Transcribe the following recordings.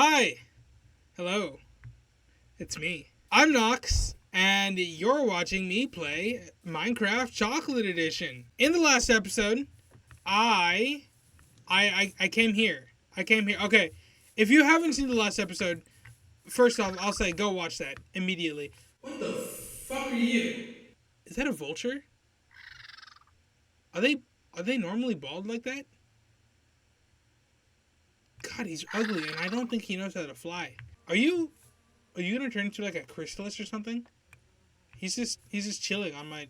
Hi! Hello. It's me. I'm Nox, and you're watching me play Minecraft Chocolate Edition. In the last episode, I came here. Okay, if you haven't seen the last episode, first off, I'll say go watch that immediately. What the fuck are you? Is that a vulture? Are they normally bald like that? God, he's ugly, and I don't think he knows how to fly. Are you gonna turn into like a chrysalis or something? He's just chilling on my.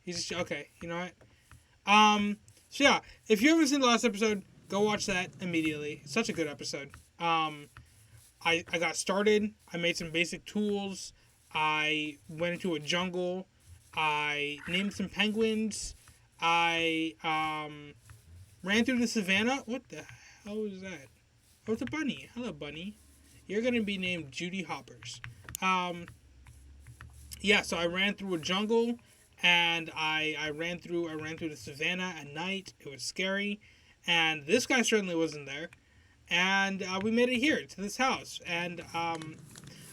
He's just okay. You know what? So yeah, if you haven't seen the last episode, go watch that immediately. Such a good episode. I got started. I made some basic tools. I went into a jungle. I named some penguins. I ran through the savannah. What the hell was that? Oh, it's a bunny. Hello, bunny. You're gonna be named Judy Hoppers. Yeah, so I ran through a jungle, and I ran through the savannah at night. It was scary, and this guy certainly wasn't there. And we made it here to this house. And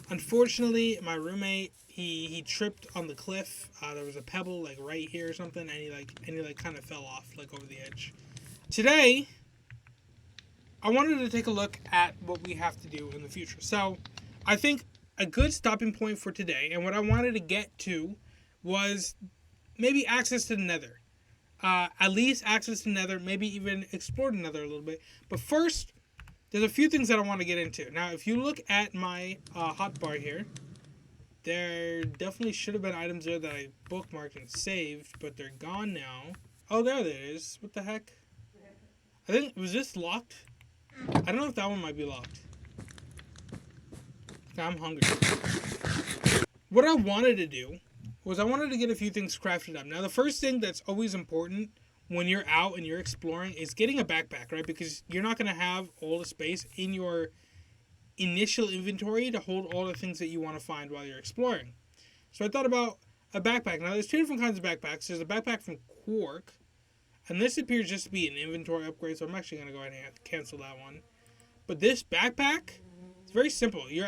unfortunately, my roommate he tripped on the cliff. There was a pebble like right here or something, and he kind of fell off like over the edge. Today, I wanted to take a look at what we have to do in the future. So, I think a good stopping point for today, and what I wanted to get to, was maybe access to the Nether. At least access to Nether, maybe even explore the Nether a little bit. But first, there's a few things that I want to get into. Now, if you look at my hotbar here, there definitely should have been items there that I bookmarked and saved, but they're gone now. Oh, there it is. What the heck? I think, was this locked? I don't know if that one might be locked. I'm hungry. What I wanted to do was I wanted to get a few things crafted up. Now, the first thing that's always important when you're out and you're exploring is getting a backpack, right? Because you're not going to have all the space in your initial inventory to hold all the things that you want to find while you're exploring. So I thought about a backpack. Now, there's two different kinds of backpacks. There's a backpack from Quark, and this appears just to be an inventory upgrade, so I'm actually going to go ahead and cancel that one. But this backpack, it's very simple. You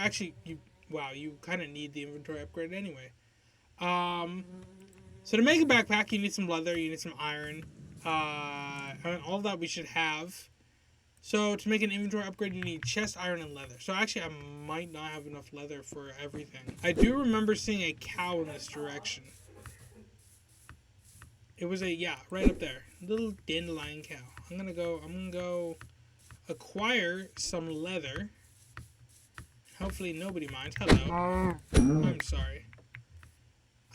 kind of need the inventory upgrade anyway. So to make a backpack, you need some leather, you need some iron, and all that we should have. So to make an inventory upgrade, you need chest, iron, and leather. So actually, I might not have enough leather for everything. I do remember seeing a cow in this direction. It was right up there, little dandelion cow. I'm gonna go acquire some leather. Hopefully nobody minds. Hello. I'm sorry.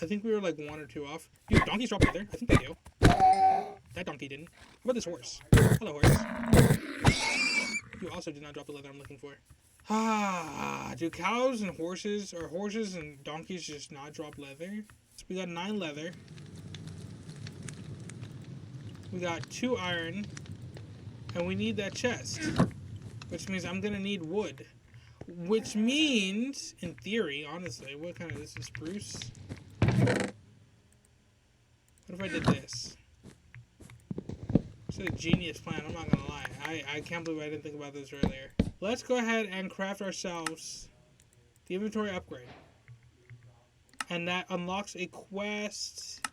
I think we were like one or two off. Do donkeys drop leather? I think they do. That donkey didn't. How about this horse? Hello, horse. You also did not drop the leather I'm looking for. Do cows and horses and donkeys just not drop leather? So we got 9 leather. We got 2 iron. And we need that chest. Which means I'm gonna need wood. Which means, in theory, honestly, what kind of this is spruce? What if I did this? It's a genius plan, I'm not gonna lie. I can't believe I didn't think about this earlier. Let's go ahead and craft ourselves the inventory upgrade. And that unlocks a quest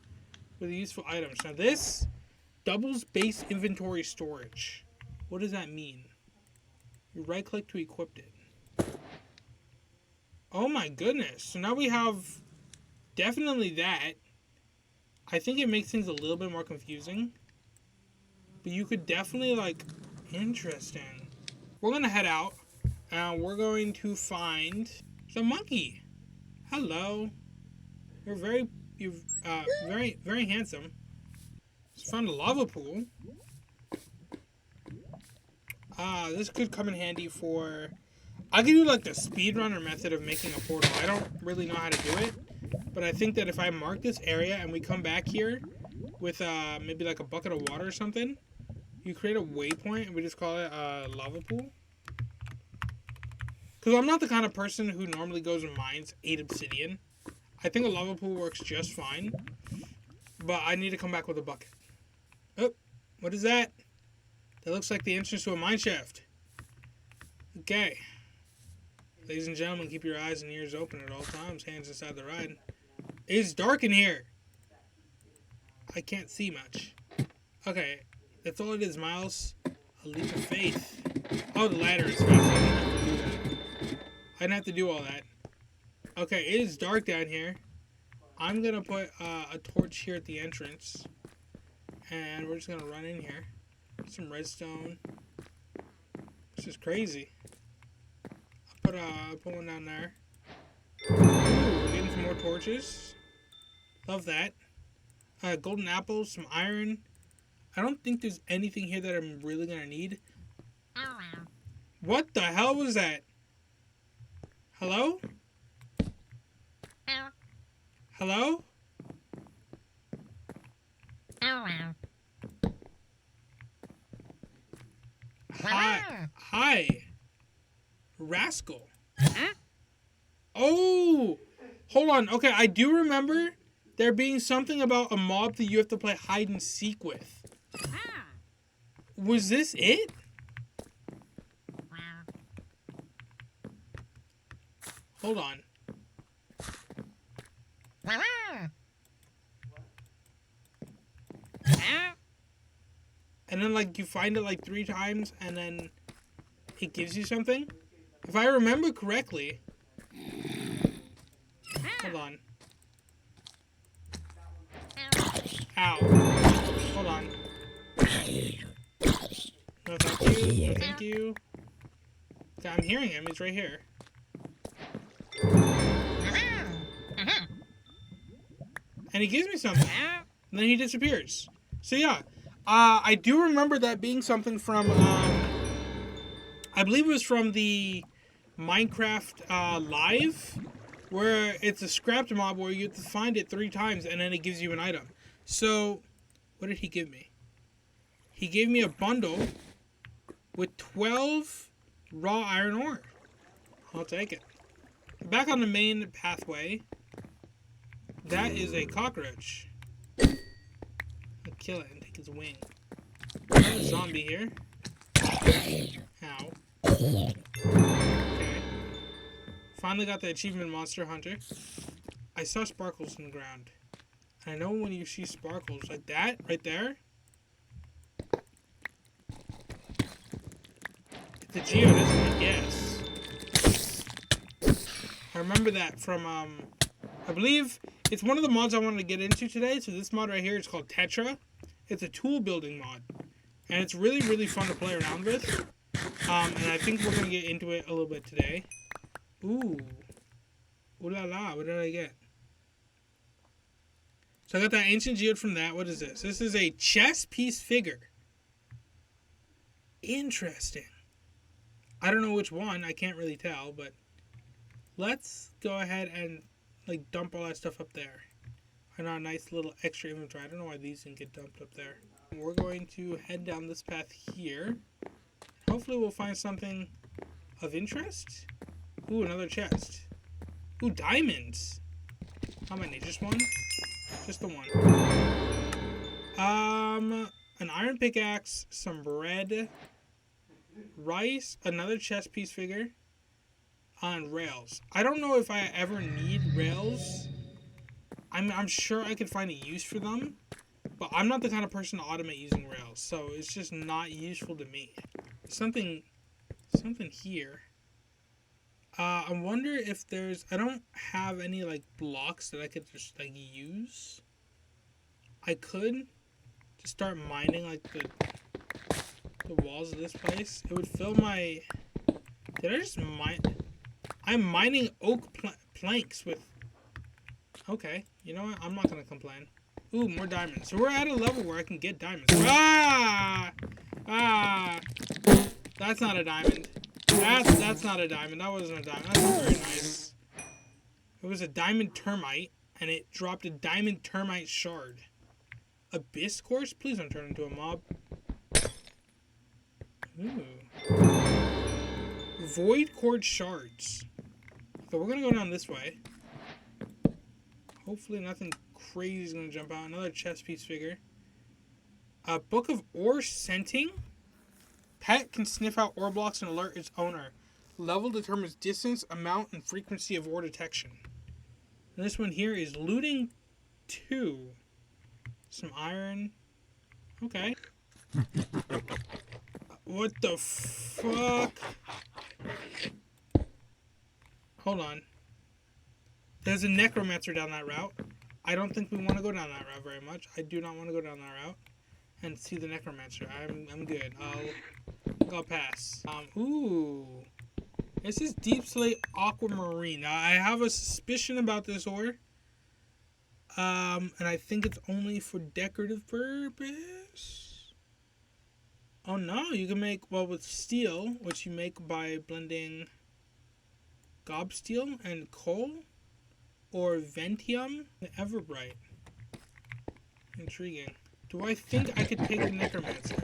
with useful items. Now this doubles base inventory storage. What does that mean? You right click to equip it. Oh my goodness. So now we have definitely that. I think it makes things a little bit more confusing. But you could definitely interesting. We're going to head out. And we're going to find some monkey. Hello. You're very handsome. Just found a lava pool. This could come in handy for... I could do the speedrunner method of making a portal. I don't really know how to do it, but I think that if I mark this area and we come back here with maybe a bucket of water or something, you create a waypoint and we just call it a lava pool. Because I'm not the kind of person who normally goes and mines 8 obsidian. I think a lava pool works just fine, but I need to come back with a bucket. Oh, what is that? That looks like the entrance to a mine shaft. Okay. Ladies and gentlemen, keep your eyes and ears open at all times. Hands inside the ride. It's dark in here. I can't see much. Okay, that's all it is, Miles. A leap of faith. Oh, the ladder is fast. I didn't have to do that. I didn't have to do all that. Okay, it is dark down here. I'm going to put a torch here at the entrance. And we're just going to run in here. Some redstone. This is crazy. I'll put one down there. Ooh, we're getting some more torches. Love that. Golden apples, some iron. I don't think there's anything here that I'm really going to need. What the hell was that? Hello? Hello? Hi. Hi. Rascal. Oh! Hold on. Okay, I do remember there being something about a mob that you have to play hide and seek with. Was this it? Hold on. And then, like, you find it, like, 3 times, and then it gives you something? If I remember correctly... Hold on. Ow. Hold on. No, thank you. No, thank you. Okay, I'm hearing him. He's right here. And he gives me something. And then he disappears. So, yeah. I do remember that being something from, I believe it was from the Minecraft Live, where it's a scrapped mob where you have to find it 3 times and then it gives you an item. So, what did he give me? He gave me a bundle with 12 raw iron ore. I'll take it. Back on the main pathway, that is a cockroach. I'll kill it and take his wing. There's a zombie here. Ow. Okay. Finally got the achievement, Monster Hunter. I saw sparkles in the ground. And I know when you see sparkles like that, right there. It's a geode, isn't it? Yes. I remember that from, I believe it's one of the mods I wanted to get into today. So this mod right here is called Tetra. It's a tool building mod. And it's really, really fun to play around with. And I think we're going to get into it a little bit today. Ooh. Ooh la la. What did I get? So I got that ancient geode from that. What is this? This is a chess piece figure. Interesting. I don't know which one. I can't really tell. But let's go ahead and like dump all that stuff up there. And our nice little extra inventory. I don't know why these didn't get dumped up there. We're going to head down this path here. Hopefully we'll find something of interest. Ooh, another chest. Ooh, diamonds. How many? Just one? Just the one. An iron pickaxe, some bread, rice, another chest piece figure, and rails. I don't know if I ever need rails. I'm sure I could find a use for them, but I'm not the kind of person to automate using rails, so it's just not useful to me. Something here. I wonder if there's... I don't have any, like, blocks that I could just, like, use. I could just start mining, like, the walls of this place. It would fill my... Did I just mine... I'm mining oak planks with... Okay, you know what? I'm not gonna complain. Ooh, more diamonds. So we're at a level where I can get diamonds. Ah! Ah! That's not a diamond. That's not a diamond. That wasn't a diamond. That's very nice. It was a diamond termite, and it dropped a diamond termite shard. Abyss course? Please don't turn into a mob. Ooh. Void cord shards. So we're gonna go down this way. Hopefully nothing crazy is gonna jump out. Another chest piece figure. A book of ore scenting. Pet can sniff out ore blocks and alert its owner. Level determines distance, amount, and frequency of ore detection. And this one here is looting 2. Some iron. Okay. What the fuck? Hold on. There's a necromancer down that route. I don't think we want to go down that route very much. I do not want to go down that route and see the necromancer. I'm good. I'll pass. Ooh. This is Deep Slate Aquamarine. Now, I have a suspicion about this ore. And I think it's only for decorative purpose. Oh no, you can make, well, with steel, which you make by blending gob steel and coal, or ventium and everbright. Intriguing. Do I think I could take the necromancer?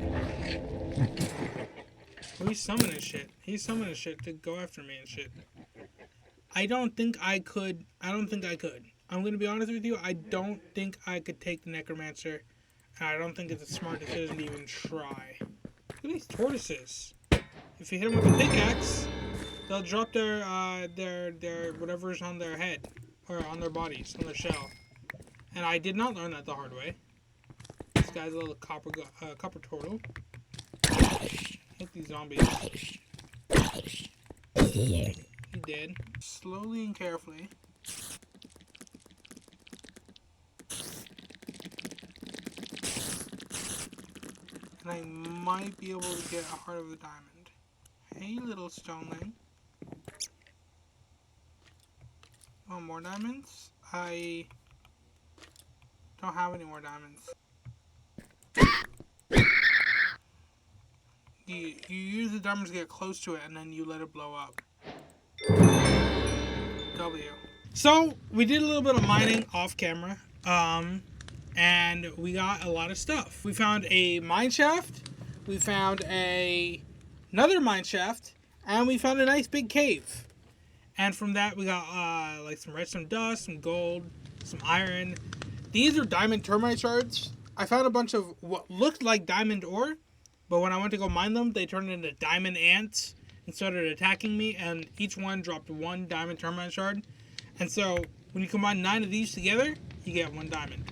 Oh, he's summoning shit. He's summoning shit to go after me and shit. I don't think I could. I'm going to be honest with you. I don't think I could take the necromancer. And I don't think it's a smart decision to even try. Look at these tortoises. If you hit them with a pickaxe, they'll drop their whatever's on their head. Or on their bodies, on their shell. And I did not learn that the hard way. This guy's a little copper turtle. Hit these zombies. He did. Slowly and carefully. And I might be able to get a heart of the diamond. Hey, little stoneling. Oh, more diamonds? I don't have any more diamonds. You use the diamonds to get close to it, and then you let it blow up. W. So, we did a little bit of mining off camera, and we got a lot of stuff. We found a mine shaft, we found another mine shaft, and we found a nice big cave. And from that, we got like some redstone dust, some gold, some iron. These are diamond termite shards. I found a bunch of what looked like diamond ore, but when I went to go mine them, they turned into diamond ants and started attacking me, and each one dropped 1 diamond termite shard. And so when you combine 9 of these together, you get 1 diamond.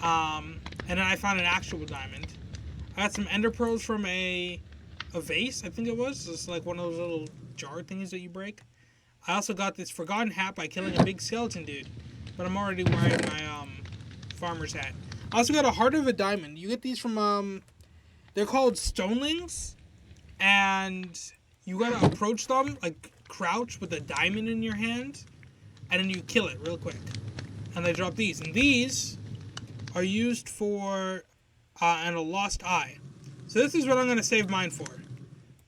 And then I found an actual diamond. I got some ender pearls from a vase, I think it was. It's like one of those little jar thingies that you break. I also got this forgotten hat by killing a big skeleton dude, but I'm already wearing my farmer's hat. I also got a heart of a diamond. You get these from they're called stonelings, and you gotta approach them, like crouch with a diamond in your hand, and then you kill it real quick, and they drop these. And these are used for and a lost eye. So this is what I'm gonna save mine for,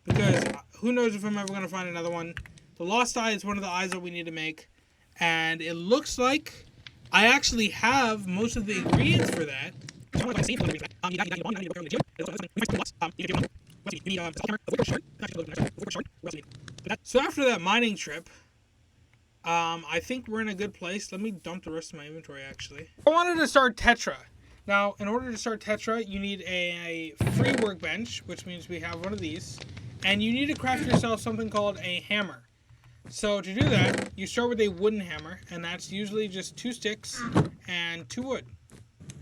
because who knows if I'm ever gonna find another one. The lost eye is one of the eyes that we need to make, and it looks like I actually have most of the ingredients for that. So after that mining trip, I think we're in a good place. Let me dump the rest of my inventory, actually. I wanted to start Tetra. Now, in order to start Tetra, you need a free workbench, which means we have one of these, and you need to craft yourself something called a hammer. So to do that, you start with a wooden hammer, and that's usually just 2 sticks and 2 wood.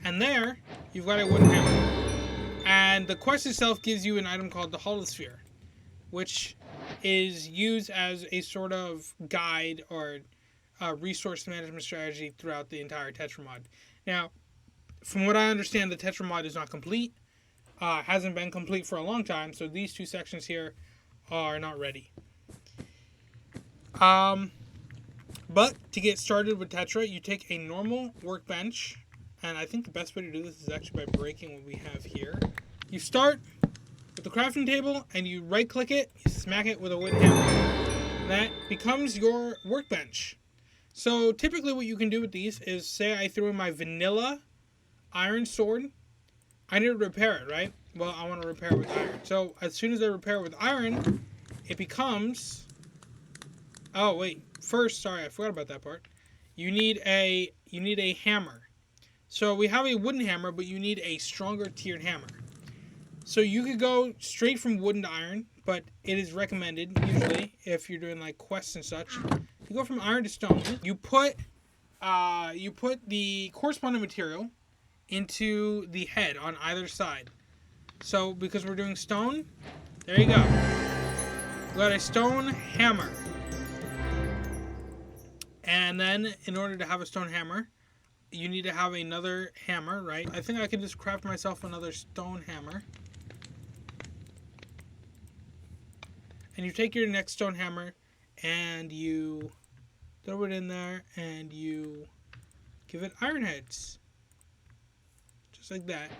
And there, you've got a wooden hammer. And the quest itself gives you an item called the holosphere, which is used as a sort of guide or resource management strategy throughout the entire Tetra mod. Now, from what I understand, the Tetra mod is not complete. Hasn't been complete for a long time, so these 2 sections here are not ready. But to get started with Tetra, you take a normal workbench, and I think the best way to do this is actually by breaking what we have here. You start with the crafting table, and you right-click it, you smack it with a wooden hammer. That becomes your workbench. So typically what you can do with these is, say I threw in my vanilla iron sword, I need to repair it, right? Well, I want to repair it with iron. So as soon as I repair it with iron, it becomes... Oh, wait. First, sorry, I forgot about that part. You need a hammer. So we have a wooden hammer, but you need a stronger tiered hammer. So you could go straight from wooden to iron, but it is recommended usually if you're doing like quests and such. You go from iron to stone. You put the corresponding material into the head on either side. So because we're doing stone, there you go. We got a stone hammer. And then in order to have a stone hammer, you need to have another hammer, right? I think I can just craft myself another stone hammer. And you take your next stone hammer and you throw it in there and you give it iron heads. Just like that.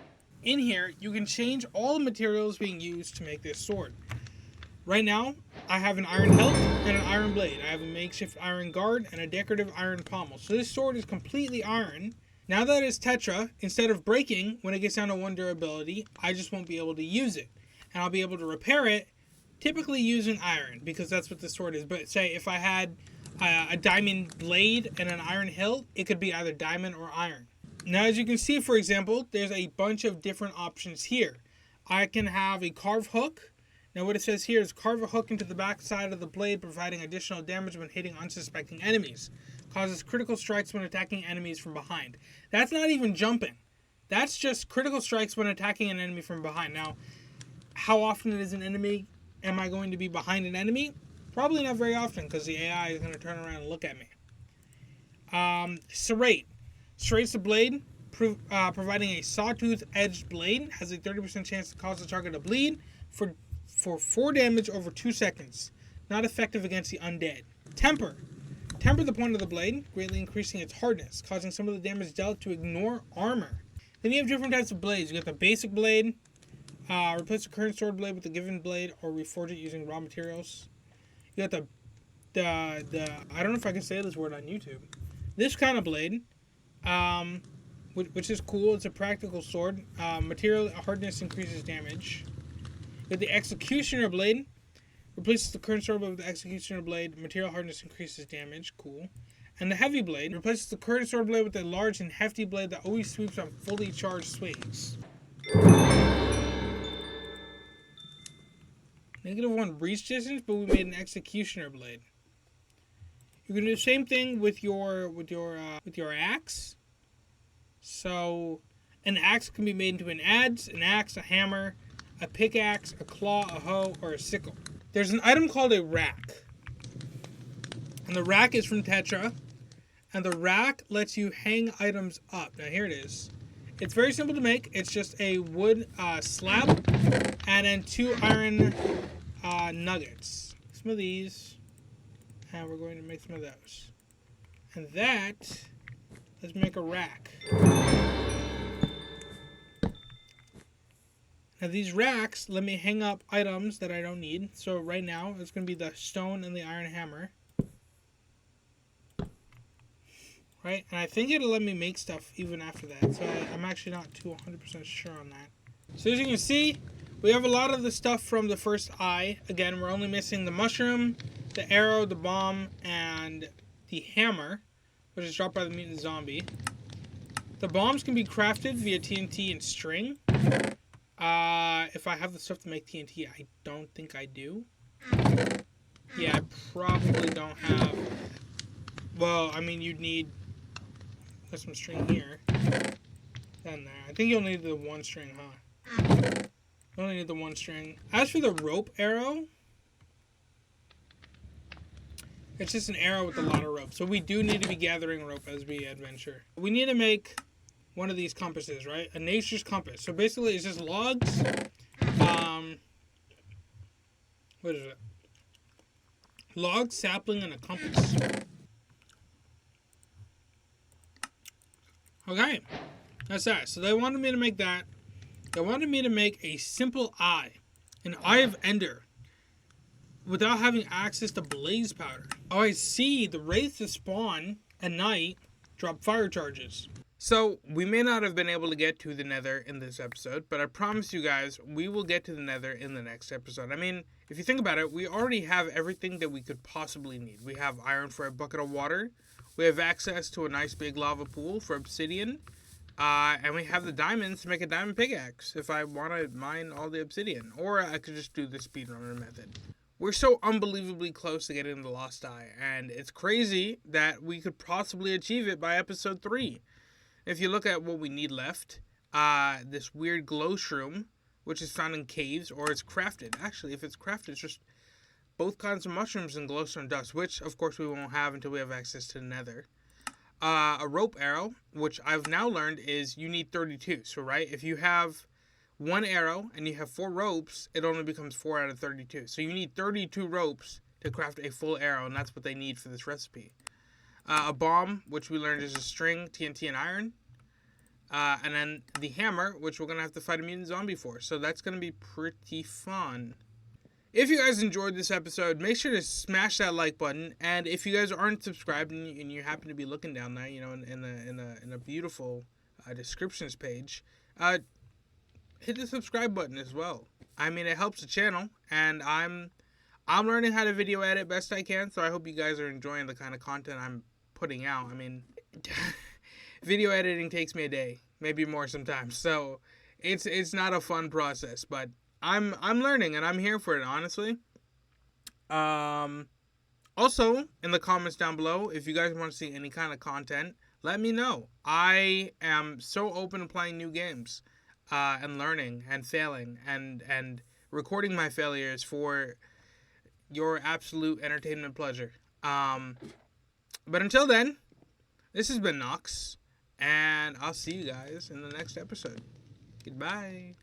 In here, you can change all the materials being used to make this sword. Right now, I have an iron hilt and an iron blade. I have a makeshift iron guard and a decorative iron pommel. So this sword is completely iron. Now that it's Tetra, instead of breaking when it gets down to 1 durability, I just won't be able to use it. And I'll be able to repair it, typically using iron, because that's what this sword is. But say if I had a diamond blade and an iron hilt, it could be either diamond or iron. Now as you can see, for example, there's a bunch of different options here. I can have a carve hook. Now what it says here is carve a hook into the back side of the blade, providing additional damage when hitting unsuspecting enemies. Causes critical strikes when attacking enemies from behind. That's not even jumping. That's just critical strikes when attacking an enemy from behind. Now, how often is an enemy am I going to be behind an enemy? Probably not very often, because the AI is going to turn around and look at me. Serrate. Serrate's the blade, providing a sawtooth-edged blade. Has a 30% chance to cause the target to bleed for 4 damage over 2 seconds. Not effective against the undead. Temper. Temper the point of the blade, greatly increasing its hardness, causing some of the damage dealt to ignore armor. Then you have different types of blades. You got the basic blade. Replace the current sword blade with the given blade or reforge it using raw materials. You got the I don't know if I can say this word on YouTube. This kind of blade, which is cool. It's a practical sword. Material hardness increases damage. With the executioner blade, replaces the current sword blade with the executioner blade. Material hardness increases damage. Cool. And the heavy blade replaces the current sword blade with a large and hefty blade that always sweeps on fully charged swings. -1 reach distance, but we made an executioner blade. You can do the same thing with your axe. So, an axe can be made into an axe, a hammer, a pickaxe, a claw, a hoe, or a sickle. There's an item called a rack. And the rack is from Tetra. And the rack lets you hang items up. Now here it is. It's very simple to make. It's just a wood slab and then 2 iron nuggets. Some of these. And we're going to make some of those. And that, let's make a rack. Now these racks let me hang up items that I don't need. So right now it's going to be the stone and the iron hammer. Right? And I think it'll let me make stuff even after that. So I'm actually not 100% sure on that. So as you can see, we have a lot of the stuff from the first eye. Again, we're only missing the mushroom, the arrow, the bomb, and the hammer, which is dropped by the mutant zombie. The bombs can be crafted via TNT and string. If I have the stuff to make TNT, I don't think I do. Yeah, I probably don't have. Well, I mean, you'd need some string here. Then there. I think you'll need the 1 string, huh? You only need the 1 string. As for the rope arrow, it's just an arrow with a lot of rope. So we do need to be gathering rope as we adventure. We need to make one of these compasses, right? A nature's compass. So basically it's just logs. What is it? Log, sapling, and a compass. Okay. That's that. So they wanted me to make that. They wanted me to make a simple eye. An eye of Ender. Without having access to blaze powder. Oh, I see. The wraiths that spawn at night drop fire charges. So, we may not have been able to get to the nether in this episode, but I promise you guys, we will get to the nether in the next episode. I mean, if you think about it, we already have everything that we could possibly need. We have iron for a bucket of water. We have access to a nice big lava pool for obsidian. And we have the diamonds to make a diamond pickaxe if I want to mine all the obsidian. Or I could just do the speedrunner method. We're so unbelievably close to getting the Lost Eye, and it's crazy that we could possibly achieve it by episode 3. If you look at what we need left, this weird glow shroom, which is found in caves, or it's crafted. Actually, if it's crafted, it's just both kinds of mushrooms and glowstone dust, which, of course, we won't have until we have access to the nether. A rope arrow, which I've now learned is you need 32. So, right, if you have 1 arrow and you have 4 ropes, it only becomes 4 out of 32. So you need 32 ropes to craft a full arrow, and that's what they need for this recipe. A bomb, which we learned is a string, TNT, and iron. And then the hammer, which we're going to have to fight a mutant zombie for. So that's going to be pretty fun. If you guys enjoyed this episode, make sure to smash that like button. And if you guys aren't subscribed and you happen to be looking down there, you know, in a beautiful descriptions page, hit the subscribe button as well. I mean, it helps the channel, and I'm learning how to video edit best I can. So I hope you guys are enjoying the kind of content I'm putting out. I mean, video editing takes me a day, maybe more sometimes. So it's not a fun process, but I'm learning and I'm here for it, honestly. Also, in the comments down below, if you guys want to see any kind of content, let me know. I am so open to playing new games, and learning and failing and recording my failures for your absolute entertainment pleasure. But until then, this has been Nox, and I'll see you guys in the next episode. Goodbye.